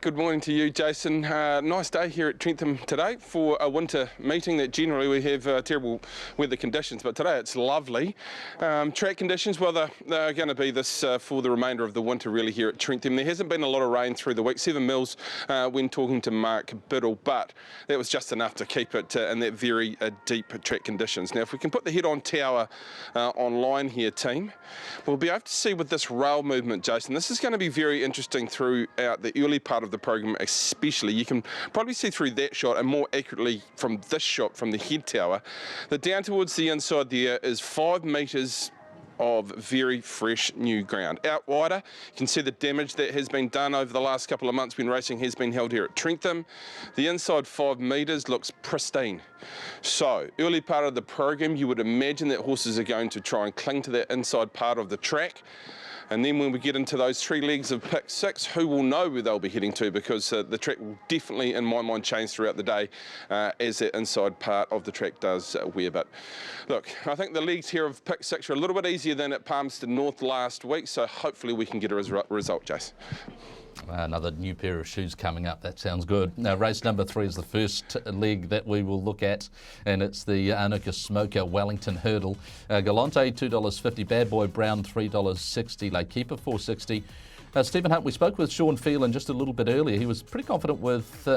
Good morning to you, Jason. Nice day here at Trentham today for a winter meeting that generally we have terrible weather conditions, but today it's lovely. Track conditions, well, they're going to be this for the remainder of the winter really here at Trentham. There hasn't been a lot of rain through the week, 7 mils when talking to Mark Biddle, but that was just enough to keep it in that very deep track conditions. Now, if we can put the head-on tower online here, team, we'll be able to see with this rail movement, Jason, this is going to be very interesting throughout the early part of the program especially. You can probably see through that shot and more accurately from this shot from the head tower that down towards the inside there is 5 metres of very fresh new ground. Out wider, you can see the damage that has been done over the last couple of months when racing has been held here at Trentham. The inside 5 metres looks pristine. So, early part of the program, you would imagine that horses are going to try and cling to that inside part of the track. And then when we get into those 3 legs of pick 6, who will know where they'll be heading to, because the track will definitely, in my mind, change throughout the day as that inside part of the track does wear. But look, I think the legs here of pick 6 are a little bit easier than at Palmerston North last week, so hopefully we can get a result, Jace. Another new pair of shoes coming up. That sounds good. Now, race number 3 is the first leg that we will look at, and it's the Anuka Smoker Wellington Hurdle. Galante $2.50, Bad Boy Brown $3.60, Lake Keeper $4.60. Stephen Hunt, we spoke with Sean Phelan just a little bit earlier. He was pretty confident with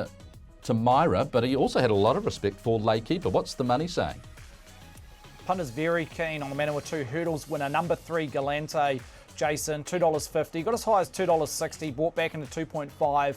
Tamira, but he also had a lot of respect for Lake Keeper. What's the money saying? Punters very keen on the Manawa 2 hurdles winner, number 3 Galante. Jason, $2.50, got as high as $2.60, bought back into 2.5,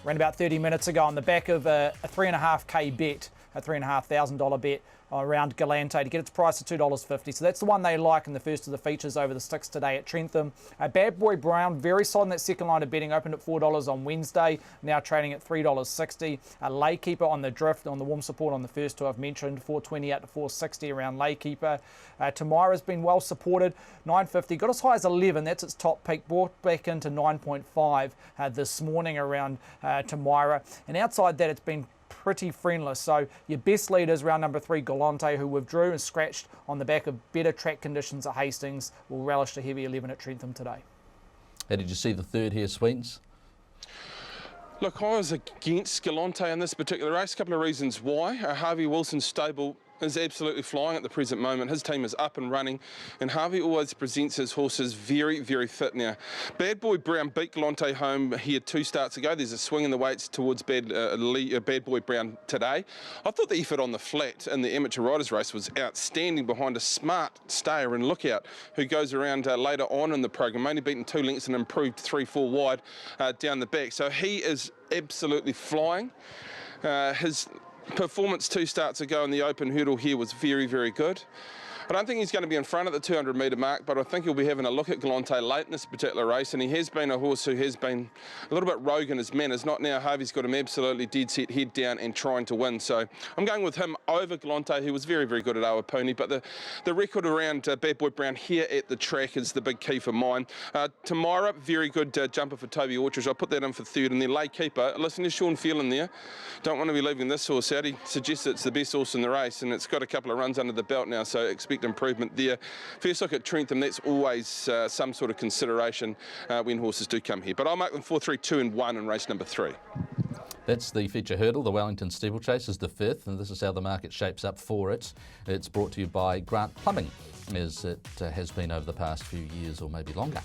ran about 30 minutes ago on the back of a 3.5k bet, a $3,500 bet around Galante to get its price to $2.50. So that's the one they like in the first of the features over the sticks today at Trentham. Bad Boy Brown, very solid in that second line of betting, opened at $4 on Wednesday, now trading at $3.60. Laykeeper on the drift, on the warm support on the first two I've mentioned, $4.20 out to $4.60 around Laykeeper. Tamira's been well supported, $9.50, got as high as 11, that's its top peak, brought back into 9.5 this morning around Tamira. And outside that, it's been pretty friendless. So your best leaders, round number 3 Galante, who withdrew and scratched on the back of better track conditions at Hastings, will relish the heavy 11 at Trentham today. How did you see the third here, Sweens? Look, I was against Galante in this particular race. A couple of reasons why. Harvey Wilson's stable is absolutely flying at the present moment. His team is up and running, and Harvey always presents his horses very, very fit now. Bad Boy Brown beat Galante home here 2 starts ago. There's a swing in the weights towards Bad Boy Brown today. I thought the effort on the flat in the amateur riders race was outstanding behind a smart stayer and Lookout, who goes around later on in the program, only beaten 2 lengths and improved 3-4 wide down the back. So he is absolutely flying. His performance 2 starts ago in the open hurdle here was very, very good. I don't think he's going to be in front at the 200 metre mark, but I think he'll be having a look at Galante late in this particular race, and he has been a horse who has been a little bit rogue in his manners. Not now. Harvey's got him absolutely dead set, head down and trying to win. So I'm going with him over Galante, who was very, very good at Awapuni, but the record around Bad Boy Brown here at the track is the big key for mine. Tamira, very good jumper for Toby Orchard. I'll put that in for 3rd, and then Laykeeper. Listen to Sean Phelan there. Don't want to be leaving this horse out. He suggests it's the best horse in the race, and it's got a couple of runs under the belt now, so expect improvement there. First look at Trentham, that's always some sort of consideration when horses do come here. But I'll make them 4, 3, 2 and 1 in race number 3. That's the feature hurdle. The Wellington Steeplechase is the 5th, and this is how the market shapes up for it. It's brought to you by Grant Plumbing, as it has been over the past few years or maybe longer.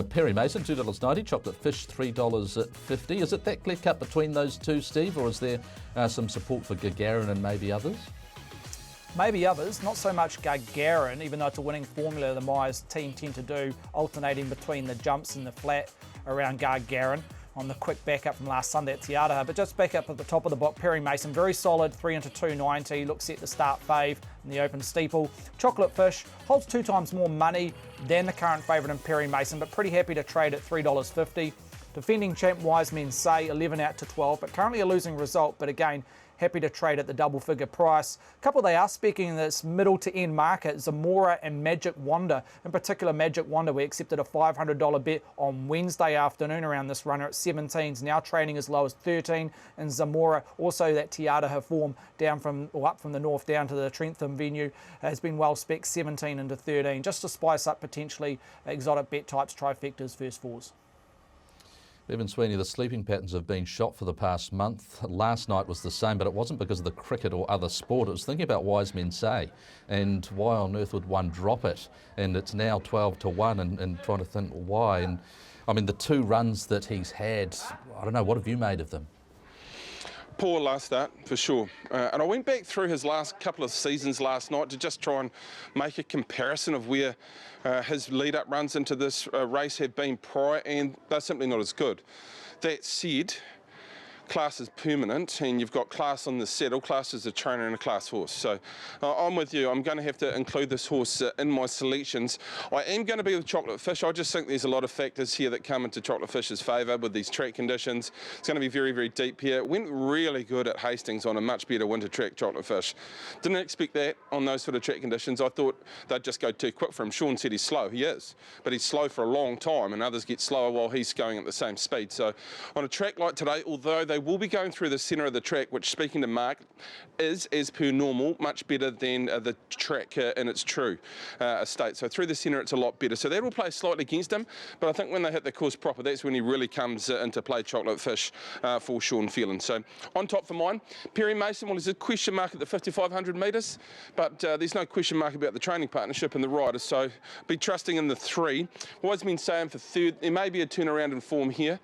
Perry Mason, $2.90, Chocolate Fish, $3.50. Is it that clear cut between those two, Steve, or is there some support for Gagarin and maybe others? Maybe others, not so much Gagarin, even though it's a winning formula the Myers team tend to do, alternating between the jumps and the flat around Gagarin on the quick backup from last Sunday at Te Araha. But just back up at the top of the block, Perry Mason, very solid, 3 into 290, looks set to start fave in the open steeple. Chocolate Fish holds 2 times more money than the current favourite in Perry Mason, but pretty happy to trade at $3.50. Defending champ Wise Men Say, 11 out to 12, but currently a losing result, but again, happy to trade at the double figure price. A couple they are speaking in this middle to end market, Zamora and Magic Wonder. In particular, Magic Wonder, we accepted a $500 bet on Wednesday afternoon around this runner at 17s, now trading as low as 13. And Zamora, also that Te Araha form down from, or up from the north down to the Trentham venue, has been well spec 17 into 13, just to spice up potentially exotic bet types, trifectas, first fours. Bevan Sweeney, the sleeping patterns have been shot for the past month. Last night was the same, but it wasn't because of the cricket or other sport. It was thinking about Wise Men Say and why on earth would one drop it? And it's now 12-1 and trying to think why. And I mean, the 2 runs that he's had, I don't know, what have you made of them? Poor last start, for sure. And I went back through his last couple of seasons last night to just try and make a comparison of where his lead-up runs into this race have been prior, and they're simply not as good. That said, class is permanent, and you've got class on the saddle. Class is a trainer and a class horse. So I'm with you. I'm going to have to include this horse in my selections. I am going to be with Chocolate Fish. I just think there's a lot of factors here that come into Chocolate Fish's favour with these track conditions. It's going to be very, very deep here. It went really good at Hastings on a much better winter track, Chocolate Fish. Didn't expect that on those sort of track conditions. I thought they'd just go too quick for him. Sean said he's slow. He is. But he's slow for a long time, and others get slower while he's going at the same speed. So on a track like today, although they will be going through the centre of the track, which, speaking to Mark, is, as per normal, much better than the track in its true state. So through the centre, it's a lot better. So that will play slightly against him, but I think when they hit the course proper, that's when he really comes into play, Chocolate Fish, for Sean Phelan. So on top for mine, Perry Mason. Well, there's a question mark at the 5,500 metres, but there's no question mark about the training partnership and the riders, so be trusting in the 3. Wise Men Saying for 3rd. There may be a turnaround in form here.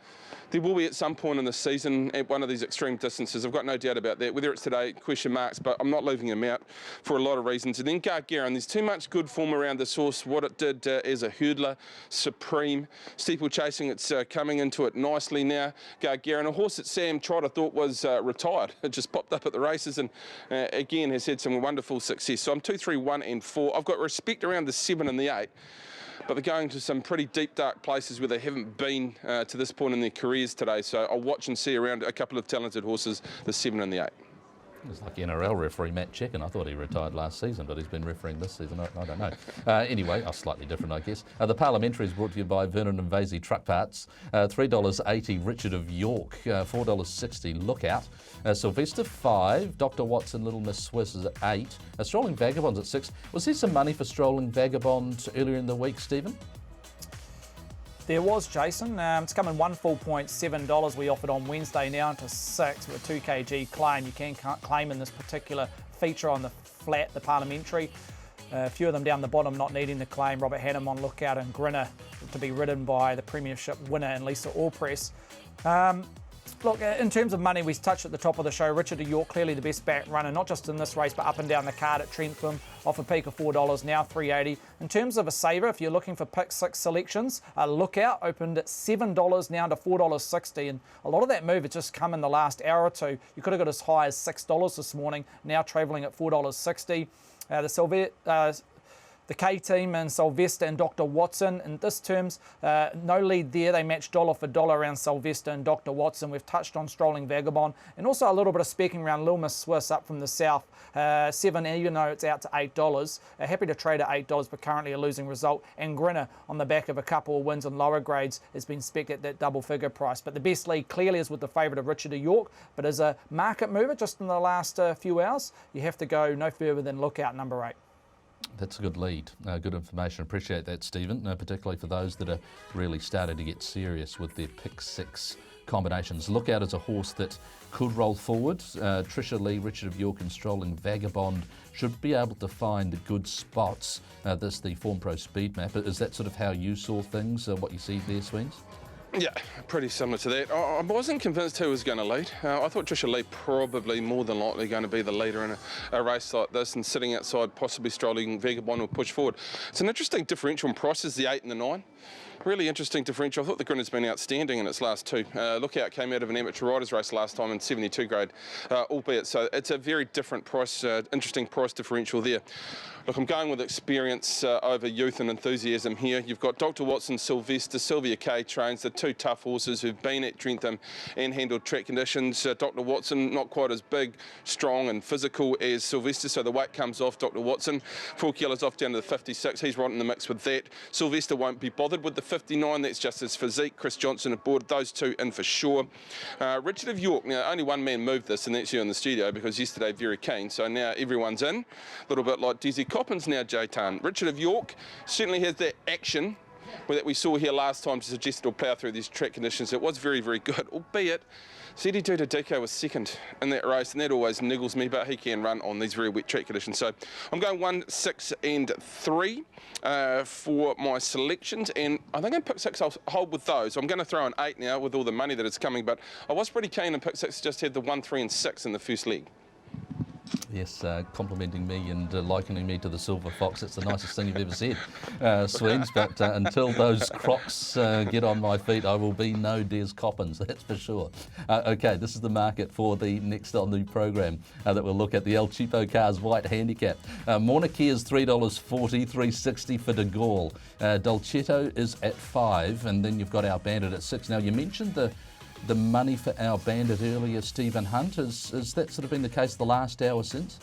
There will be at some point in the season at one of these extreme distances. I've got no doubt about that. Whether it's today, question marks, but I'm not leaving him out for a lot of reasons. And then Gargarin, there's too much good form around this horse. What it did as a hurdler, supreme. Steeplechasing, it's coming into it nicely now. Gargarin, a horse that Sam Trott, I thought was retired. It just popped up at the races and again has had some wonderful success. So I'm 2, 3, 1 and 4. I've got respect around the 7 and the 8. But they're going to some pretty deep, dark places where they haven't been to this point in their careers today. So I'll watch and see around a couple of talented horses, the 7 and the 8. It's like NRL referee Matt Checken. I thought he retired last season, but he's been refereeing this season. I don't know. Anyway, slightly different, I guess. The Parliamentary is brought to you by Vernon and Vasey Truck Parts. $3.80 Richard of York, $4.60 Lookout. Sylvester 5, Dr. Watson Little Miss Swiss is at 8. Strolling Vagabond's at 6. Was there some money for Strolling Vagabond earlier in the week, Stephen? There was, Jason. It's coming $1 full point, $7 we offered on Wednesday, now into 6 with a 2 kg claim. You can claim in this particular feature on the flat, the Parliamentary. A few of them down the bottom not needing the claim. Robert Hannam on Lookout and Grinner to be ridden by the Premiership winner and Lisa Allpress. Look, in terms of money, we touched at the top of the show. Richard of York, clearly the best back runner, not just in this race, but up and down the card at Trentham. Off a peak of $4, now $3.80. In terms of a saver, if you're looking for pick 6 selections, Lookout opened at $7, now to $4.60. And a lot of that move has just come in the last hour or two. You could have got as high as $6 this morning, now travelling at $4.60. The K-Team and Sylvester and Dr. Watson. In this terms, no lead there. They match dollar for dollar around Sylvester and Dr. Watson. We've touched on Strolling Vagabond. And also a little bit of specking around Lil Miss Swiss up from the south. 7, even though it's out to $8. Happy to trade at $8, but currently a losing result. And Grinner, on the back of a couple of wins on lower grades, has been spec'd at that double figure price. But the best lead clearly is with the favourite of Richard of York. But as a market mover just in the last few hours, you have to go no further than Lookout number 8. That's a good lead, good information. Appreciate that, Stephen, particularly for those that are really starting to get serious with their pick 6 combinations. Lookout as a horse that could roll forward. Tricia Lee, Richard of York and Strolling Vagabond should be able to find good spots. This the Form Pro Speed Map. Is that sort of how you saw things, what you see there, Sweens? Yeah, pretty similar to that. I wasn't convinced who was going to lead. I thought Tricia Lee probably more than likely going to be the leader in a race like this, and sitting outside, possibly Strolling Vagabond will push forward. It's an interesting differential in prices, the 8 and the 9. Really interesting differential. I thought the Grinner's been outstanding in its last 2. Lookout came out of an amateur riders race last time in 72 grade, albeit. So it's a very different price, interesting price differential there. Look, I'm going with experience over youth and enthusiasm here. You've got Dr. Watson, Sylvester, Sylvia Kay trains, the 2 tough horses who've been at Trentham and handled track conditions. Dr. Watson, not quite as big, strong and physical as Sylvester, so the weight comes off Dr. Watson. 4 kilos off down to the 56. He's right in the mix with that. Sylvester won't be bothered with the 59. That's just his physique. Chris Johnson aboard. Those 2 in for sure. Richard of York. Now, only one man moved this, and that's you in the studio, because yesterday very keen. So now everyone's in. A little bit like Desi Coppins now, J-Tan. Richard of York certainly has that action that we saw here last time to suggest it'll plough through these track conditions. It was very, very good, albeit CD2 to Deco was second in that race, and that always niggles me, but he can run on these very wet track conditions. So I'm going 1, 6 and 3 for my selections, and I think in pick 6 I'll hold with those. I'm going to throw an 8 now with all the money that is coming, but I was pretty keen in pick 6, just had the 1, 3 and 6 in the first leg. Yes, complimenting me and likening me to the silver fox. It's the nicest thing you've ever said, Sweens. But until those crocs get on my feet, I will be no Des Coppins, that's for sure. Okay, this is the market for the next on the program that we'll look at. The El Cheapo Cars White Handicap. Mauna Kea's $3.40, $3.60 for De Gaulle. Dolcetto is at $5, and then you've got our Bandit at $6. Now, you mentioned the money for our Bandit earlier, Stephen Hunt. Has that sort of been the case the last hour since?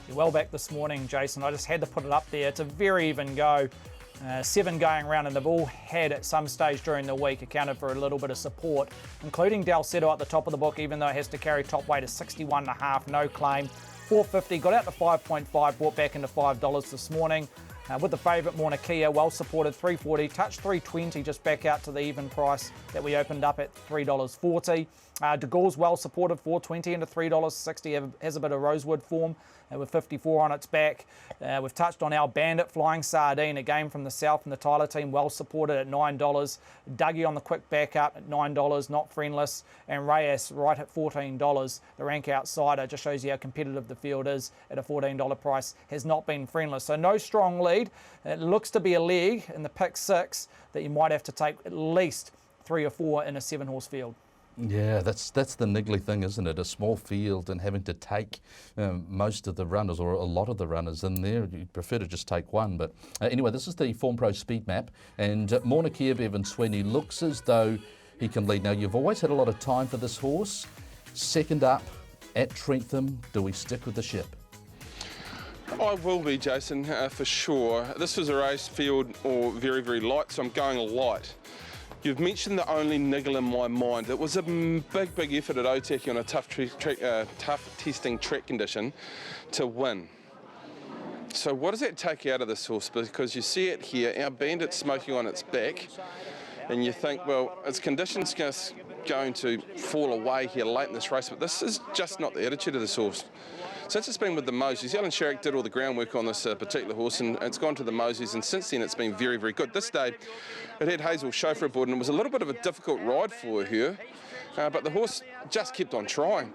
You're well back this morning, Jason. I just had to put it up there. It's a very even go. 7 going around, and they've all had at some stage during the week accounted for a little bit of support, including Dalcetto at the top of the book, even though it has to carry top weight of 61.5, no claim. $4.50, got out to 5.5, brought back into $5 this morning. With the favourite Mauna Kea, well supported, $3.40, touched $3.20, just back out to the even price that we opened up at $3.40. De Gaulle's well supported, $4.20 into $3.60, has a bit of Rosewood form with 54 on its back. We've touched on our Bandit, Flying Sardine, a game from the south and the Tyler team, well supported at $9. Dougie on the quick back up at $9, not friendless, and Reyes right at $14. The rank outsider just shows you how competitive the field is at a $14 price, has not been friendless. So no strong lead. It looks to be a leg in the pick 6 that you might have to take at least 3 or 4 in a 7-horse field. Yeah, that's the niggly thing, isn't it? A small field and having to take most of the runners or a lot of the runners in there. You'd prefer to just take one. But anyway, this is the Form Pro speed map. And Mauna Kea, Bevan Sweeney looks as though he can lead. Now, you've always had a lot of time for this horse. Second up at Trentham, do we stick with the ship? I will be, Jason, for sure. This was a race field or very, very light, so I'm going light. You've mentioned the only niggle in my mind. It was a big, big effort at Otaki on a tough testing track condition to win. So what does that take out of this horse? Because you see it here, our Bandit smoking on its back, and you think, well, its conditions just going to fall away here late in this race, but this is just not the attitude of this horse. Since it's been with the Moseys, Alan Sherrick did all the groundwork on this particular horse, and it's gone to the Moseys, and since then it's been very, very good. This day, it had Hazel Chauffeur aboard, and it was a little bit of a difficult ride for her, but the horse just keeps on trying,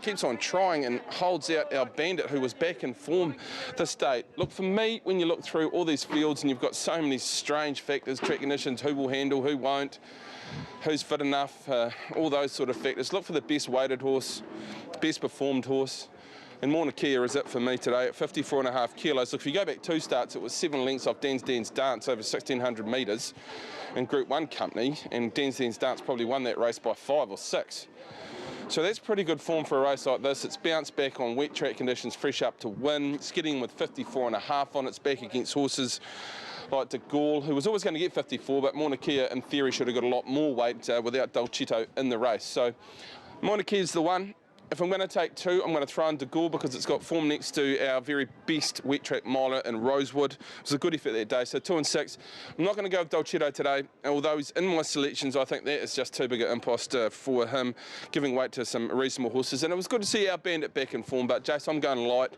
and holds out our Bandit, who was back in form this day. Look, for me, when you look through all these fields, and you've got so many strange factors, track conditions, who will handle, who won't, who's fit enough, all those sort of factors, look for the best weighted horse, best performed horse. And Mauna Kea is it for me today at 54.5 kilos. Look, if you go back 2 starts, it was 7 lengths off Dan's Dance over 1,600 metres in Group 1 company, and Dan's Dance probably won that race by 5 or 6. So that's pretty good form for a race like this. It's bounced back on wet track conditions, fresh up to win. It's getting with 54.5 on its back against horses like De Gaulle, who was always going to get 54, but Mauna Kea, in theory, should have got a lot more weight without Dolcetto in the race. So Mauna Kea's the one. If I'm going to take 2, I'm going to throw in De Gaulle because it's got form next to our very best wet track miler in Rosewood. It was a good effort that day, so 2 and 6. I'm not going to go with Dolcetto today, although he's in my selections. I think that is just too big an imposter for him, giving weight to some reasonable horses. And it was good to see our Bandit back in form, but Jason, I'm going light.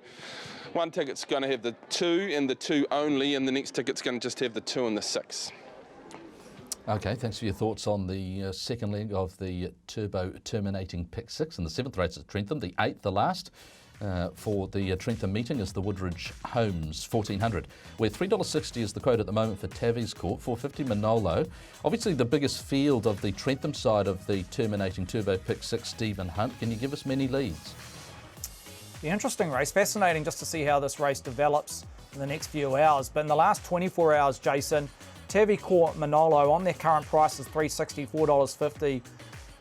One ticket's going to have the 2 and the 2 only, and the next ticket's going to just have the 2 and the 6. Okay, thanks for your thoughts on the second leg of the Turbo terminating pick 6 and the 7th race at Trentham. The 8th, the last for the Trentham meeting, is the Woodridge Homes 1400, where $3.60 is the quote at the moment for Tavies Court, $4.50 Manolo. Obviously the biggest field of the Trentham side of the terminating Turbo pick 6, Stephen Hunt. Can you give us many leads? The interesting race, fascinating just to see how this race develops in the next few hours. But in the last 24 hours, Jason, Tavi Court, Manolo on their current prices $3.60, $4.50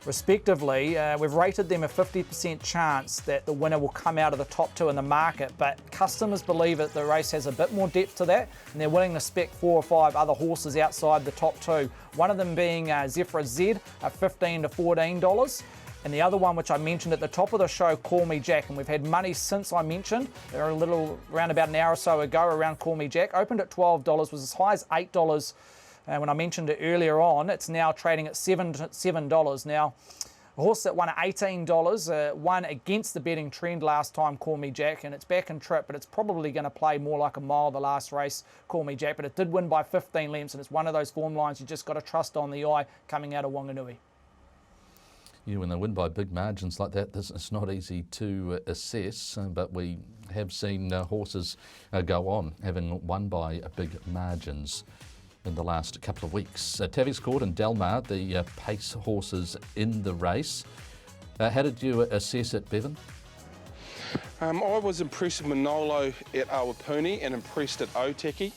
respectively. We've rated them a 50% chance that the winner will come out of the top 2 in the market, but customers believe that the race has a bit more depth to that, and they're willing to spec 4 or 5 other horses outside the top 2. One of them being Zephyr Z at $15 to $14. And the other one, which I mentioned at the top of the show, Call Me Jack, and we've had money since I mentioned. They're around about an hour or so ago, around Call Me Jack. Opened at $12, was as high as $8 And when I mentioned it earlier on, it's now trading at $7. Now, a horse that won at $18 won against the betting trend last time, Call Me Jack, and it's back in trip, but it's probably going to play more like a mile the last race, Call Me Jack, but it did win by 15 lengths, and it's one of those form lines you just got to trust on the eye coming out of Wanganui. Yeah, when they win by big margins like that, it's not easy to assess, but we have seen horses go on having won by big margins in the last couple of weeks. Tavies Court and Delmar, the pace horses in the race. How did you assess it, Bevan? I was impressed with Manolo at Awapuni and impressed at Oteki.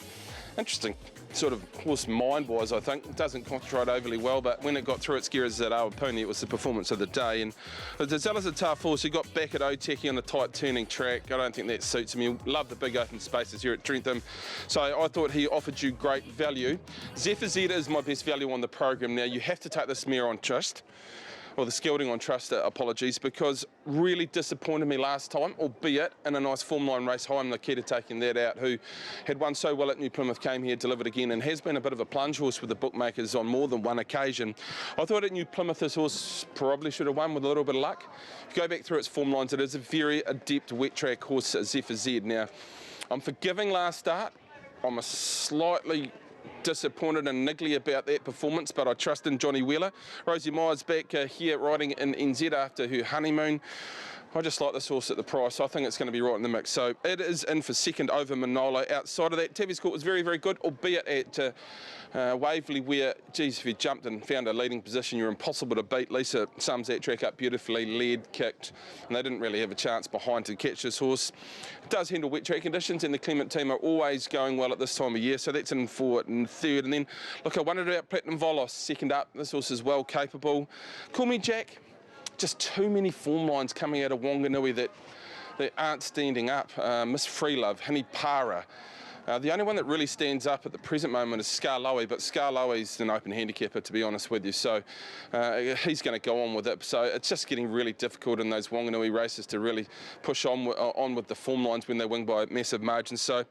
Interesting sort of horse mind-wise, I think. It doesn't concentrate overly well, but when it got through its gears at Awapuni, it was the performance of the day. And Zella's a tough horse. He got back at Oteki on a tight turning track. I don't think that suits him. You love the big open spaces here at Trentham. So I thought he offered you great value. Zephyr Z is my best value on the program. Now, you have to take this mare on trust. Or the Skelding on trust, apologies, because really disappointed me last time, albeit in a nice form line race. I'm Nikita taking that out, who had won so well at New Plymouth, came here, delivered again, and has been a bit of a plunge horse with the bookmakers on more than one occasion. I thought at New Plymouth this horse probably should have won with a little bit of luck. If you go back through its form lines, it is a very adept wet track horse, Zephyr Z. Now, I'm forgiving last start. I'm a slightly disappointed and niggly about that performance, but I trust in Johnny Wheeler. Rosie Myers back here riding in NZ after her honeymoon. I just like this horse at the price. I think it's going to be right in the mix. So it is in for second over Manolo. Outside of that, Tavies Court was very, very good, albeit at Waverley, where, geez, if you jumped and found a leading position, you're impossible to beat. Lisa sums that track up beautifully, led, kicked, and they didn't really have a chance behind to catch this horse. It does handle wet track conditions, and the Clement team are always going well at this time of year, so that's in for it in third. And then, look, I wondered about Platinum Volos, second up. This horse is well capable. Call Me Jack. Just too many form lines coming out of Wanganui that aren't standing up. Miss Freelove, Hinipara. The only one that really stands up at the present moment is Scarlowy, but Scarlowy's an open handicapper, to be honest with you, so he's going to go on with it. So it's just getting really difficult in those Wanganui races to really push on with the form lines when they win by massive margins. So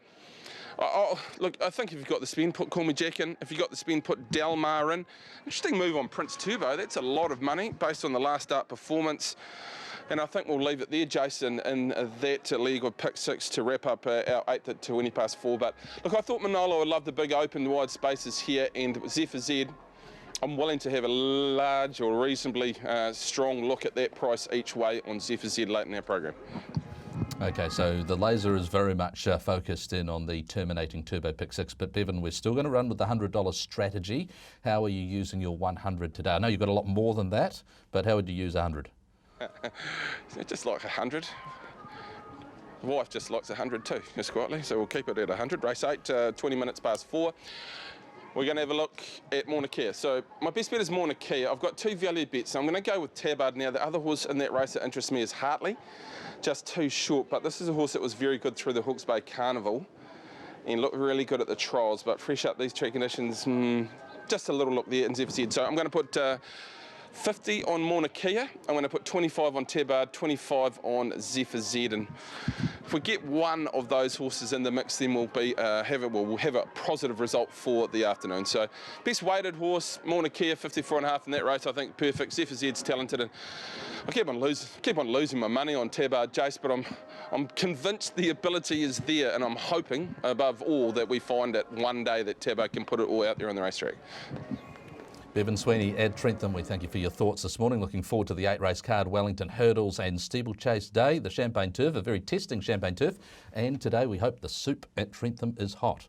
look, I think if you've got the spin, put Call Me Jack in. If you've got the spin, put Delmar in. Interesting move on Prince Turbo. That's a lot of money based on the last start performance. And I think we'll leave it there, Jason, in that league of pick six to wrap up our 8 at 20 past 4. But look, I thought Manolo would love the big open wide spaces here, and Zephyr Z, I'm willing to have a large or reasonably strong look at that price each way on Zephyr Z late in our program. Okay, so the laser is very much focused in on the terminating Turbo Pick 6, but Bevan, we're still going to run with the $100 strategy. How are you using your 100 today? I know you've got a lot more than that, but how would you use 100? Just like 100. The wife just likes 100 too, just quietly, so we'll keep it at 100. Race 8, 20 minutes past 4. We're going to have a look at Mauna Kea. So my best bet is Mauna Kea. I've got 2 value bets. So I'm going to go with Tabard now. The other horse in that race that interests me is Hartley. Just too short, but this is a horse that was very good through the Hawke's Bay Carnival and looked really good at the trials, but fresh up these track conditions, just a little look there in Zephyr Z. So I'm going to put 50 on Mauna Kea. I'm going to put 25 on Tabard, 25 on Zephyr Z. And if we get one of those horses in the mix, then we'll have a positive result for the afternoon. So best weighted horse, Mauna Kea, 54.5 in that race. I think perfect. Zephyr Z's talented, and I keep on losing my money on Tabard Jace, but I'm convinced the ability is there, and I'm hoping above all that we find it one day that Tabard can put it all out there on the racetrack. Bevan Sweeney at Trentham, we thank you for your thoughts this morning. Looking forward to the 8-race card, Wellington Hurdles and Steeplechase Day, the Champagne Turf, a very testing Champagne Turf. And today we hope the soup at Trentham is hot.